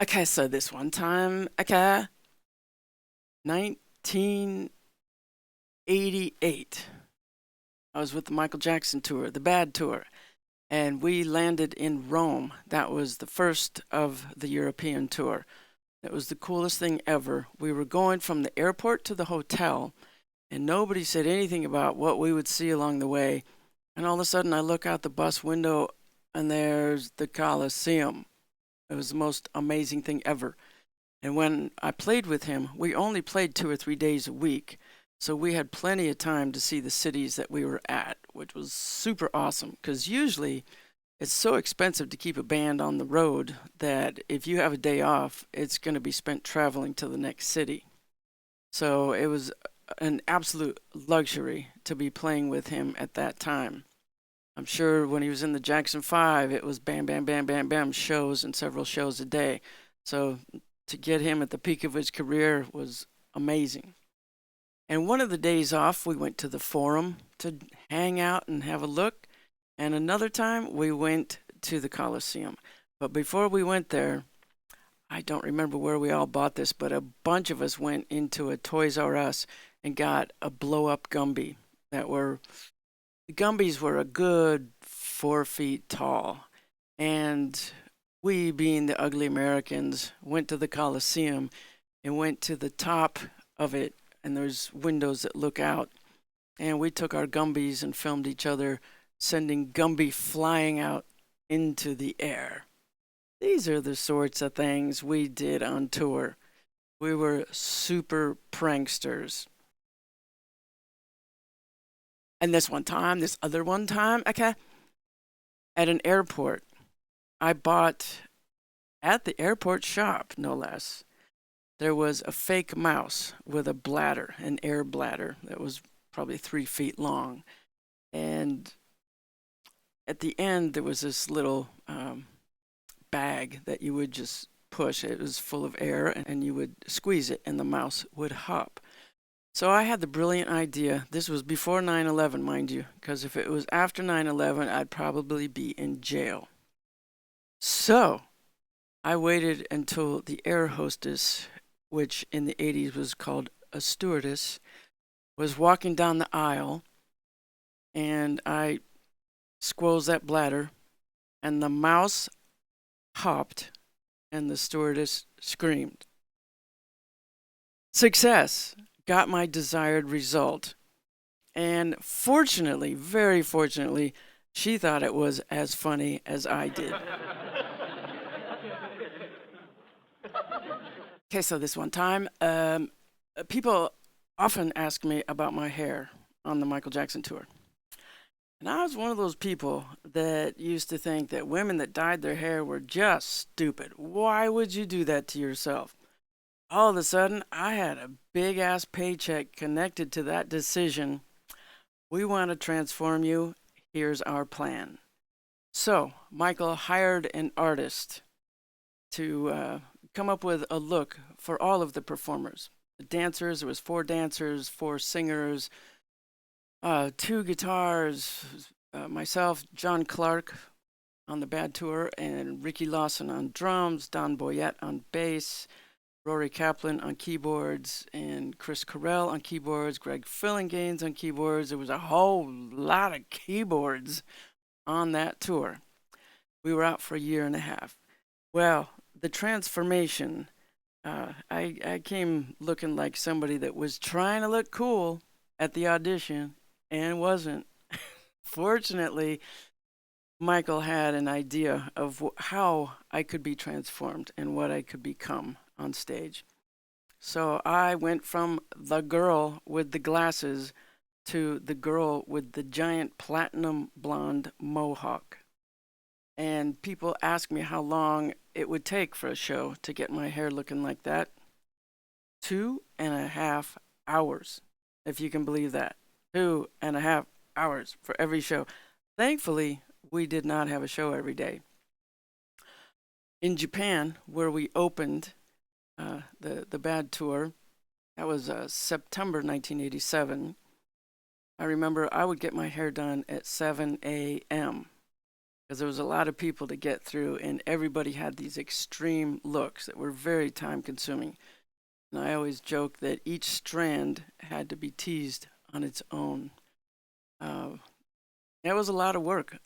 Okay, so this one time, okay, 1988, I was with the Michael Jackson tour, the Bad tour, and we landed in Rome. That was the first of the European tour. It was the coolest thing ever. We were going from the airport to the hotel, and nobody said anything about what we would see along the way. And all of a sudden, I look out the bus window, and there's the Colosseum. It was the most amazing thing ever. And when I played with him, we only played 2 or 3 days a week. So we had plenty of time to see the cities that we were at, which was super awesome. Because usually it's so expensive to keep a band on the road that if you have a day off, it's going to be spent traveling to the next city. So it was an absolute luxury to be playing with him at that time. I'm sure when he was in the Jackson 5, it was bam, bam, bam, bam, bam shows and several shows a day. So to get him at the peak of his career was amazing. And one of the days off, we went to the Forum to hang out and have a look. And another time, we went to the Coliseum. But before we went there, I don't remember where we all bought this, but a bunch of us went into a Toys R Us and got a blow up Gumby that were the Gumbies were a good 4 feet tall. And we, being the ugly Americans, went to the Coliseum and went to the top of it. And there's windows that look out. And we took our Gumbies and filmed each other sending Gumby flying out into the air. These are the sorts of things we did on tour. We were super pranksters. And this other one time, okay, at an airport, I bought at the airport shop, no less. There was a fake mouse with a bladder, an air bladder that was probably 3 feet long. And at the end, there was this little bag that you would just push. It was full of air, and you would squeeze it, and the mouse would hop. So I had the brilliant idea. This was before 9/11, mind you, because if it was after 9/11, I'd probably be in jail. So I waited until the air hostess, which in the 80s was called a stewardess, was walking down the aisle, and I squoze that bladder, and the mouse hopped, and the stewardess screamed. Success! Got my desired result. And fortunately, very fortunately, she thought it was as funny as I did. Okay, so this one time, people often ask me about my hair on the Michael Jackson tour. And I was one of those people that used to think that women that dyed their hair were just stupid. Why would you do that to yourself? All of a sudden, I had a big ass paycheck connected to that decision. We want to transform you. Here's our plan. So, Michael hired an artist to come up with a look for all of the performers. The dancers, there was 4 dancers, 4 singers, 2 guitars, myself, John Clark on the Bad Tour, and Ricky Lawson on drums, Don Boyette on bass, Rory Kaplan on keyboards, and Chris Carell on keyboards, Greg Fillinganes on keyboards. There was a whole lot of keyboards on that tour. We were out for a year and a half. Well, the transformation, I came looking like somebody that was trying to look cool at the audition and wasn't. Fortunately, Michael had an idea of how I could be transformed and what I could become on stage. So I went from the girl with the glasses to the girl with the giant platinum blonde mohawk. And people ask me how long it would take for a show to get my hair looking like that. 2.5 hours, if you can believe that. 2.5 hours for every show. Thankfully, we did not have a show every day. In Japan, where we opened the Bad Tour, that was September 1987. I remember I would get my hair done at 7 a.m. because there was a lot of people to get through, and everybody had these extreme looks that were very time consuming. And I always joke that each strand had to be teased on its own. Uh, it was a lot of work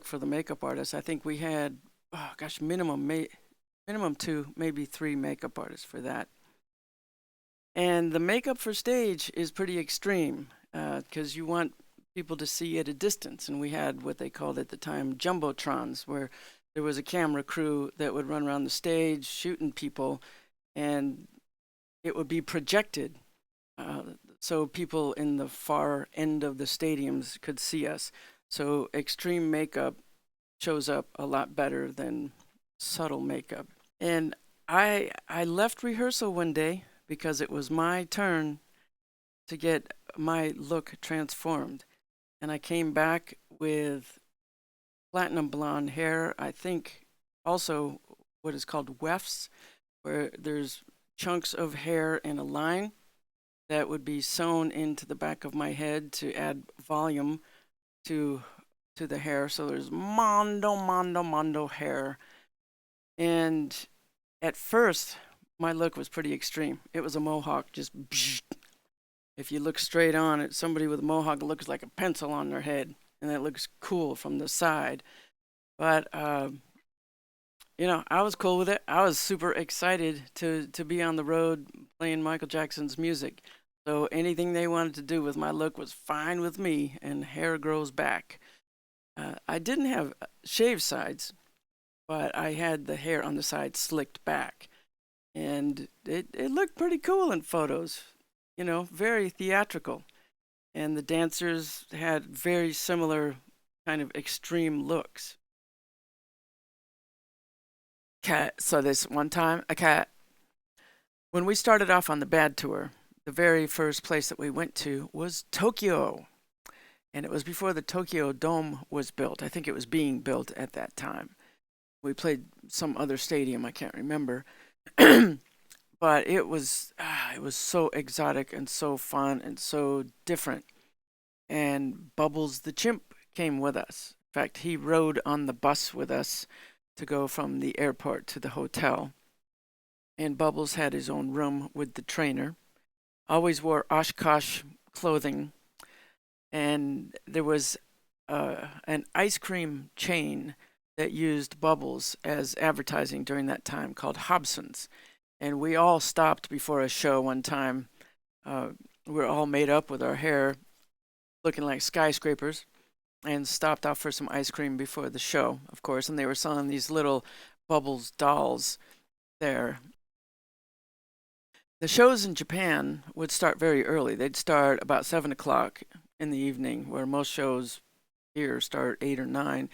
for the makeup artist. I think we had, oh gosh, minimum two, maybe three makeup artists for that. And the makeup for stage is pretty extreme because you want people to see at a distance. And we had what they called at the time jumbotrons, where there was a camera crew that would run around the stage shooting people, and it would be projected uh, so people in the far end of the stadiums could see us. So extreme makeup shows up a lot better than subtle makeup. And I left rehearsal one day because it was my turn to get my look transformed. And I came back with platinum blonde hair, I think also what is called wefts, where there's chunks of hair in a line that would be sewn into the back of my head to add volume to the hair. So there's mondo hair. And at first, my look was pretty extreme. It was a mohawk, just psh. If you look straight on it, somebody with a mohawk looks like a pencil on their head, and it looks cool from the side. But I was cool with it. I was super excited to be on the road playing Michael Jackson's music. So anything they wanted to do with my look was fine with me, and hair grows back. I didn't have shaved sides, but I had the hair on the side slicked back. And it looked pretty cool in photos, very theatrical. And the dancers had very similar kind of extreme looks. So this one time, when we started off on the Bad Tour, the very first place that we went to was Tokyo. And it was before the Tokyo Dome was built. I think it was being built at that time. We played some other stadium, I can't remember. But it was so exotic and so fun and so different. And Bubbles the chimp came with us. In fact, he rode on the bus with us to go from the airport to the hotel. And Bubbles had his own room with the trainer. Always wore Oshkosh clothing. And there was an ice cream chain that used Bubbles as advertising during that time called Hobson's. And we all stopped before a show one time. We were all made up with our hair looking like skyscrapers and stopped off for some ice cream before the show, of course. And they were selling these little Bubbles dolls there. The shows in Japan would start very early. They'd start about 7 o'clock in the evening, where most shows here start 8 or 9.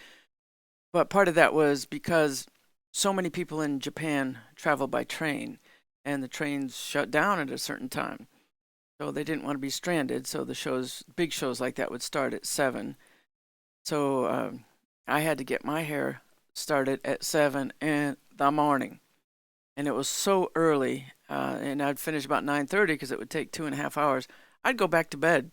But part of that was because so many people in Japan travel by train, and the trains shut down at a certain time. So they didn't want to be stranded. So big shows like that would start at 7. So I had to get my hair started at 7 in the morning. And it was so early, and I'd finish about 9:30 because it would take 2.5 hours. I'd go back to bed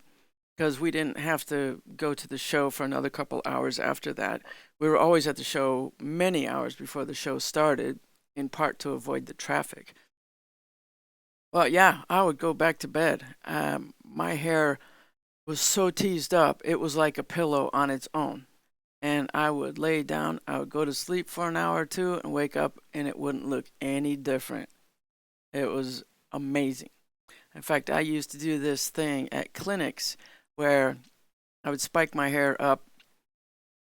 because we didn't have to go to the show for another couple hours after that. We were always at the show many hours before the show started, in part to avoid the traffic. Well, yeah, I would go back to bed. My hair was so teased up, it was like a pillow on its own. And I would lay down, I would go to sleep for an hour or two and wake up, and it wouldn't look any different. It was amazing. In fact, I used to do this thing at clinics where I would spike my hair up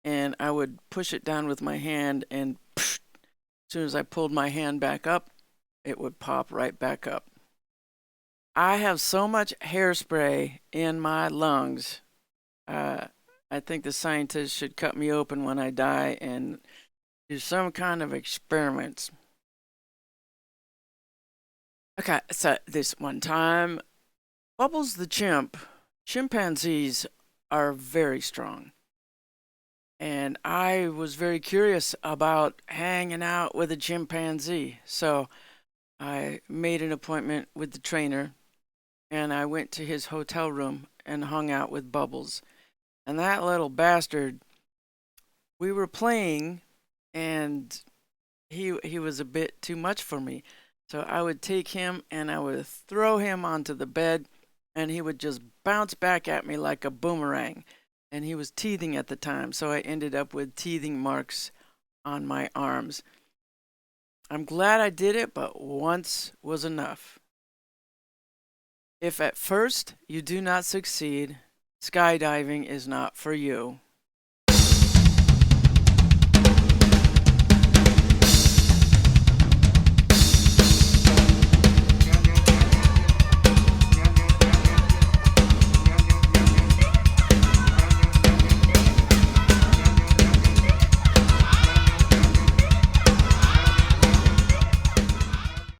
and I would push it down with my hand, and psh, as soon as I pulled my hand back up, it would pop right back up. I have so much hairspray in my lungs. Uh, I think the scientists should cut me open when I die and do some kind of experiments. Okay, so this one time, Bubbles the chimpanzees are very strong. And I was very curious about hanging out with a chimpanzee. So I made an appointment with the trainer, and I went to his hotel room and hung out with Bubbles. And that little bastard We were playing, and he was a bit too much for me. So I would take him and I would throw him onto the bed, and he would just bounce back at me like a boomerang. And he was teething at the time, so I ended up with teething marks on my arms. I'm glad I did it, but once was enough. If at first you do not succeed, skydiving is not for you.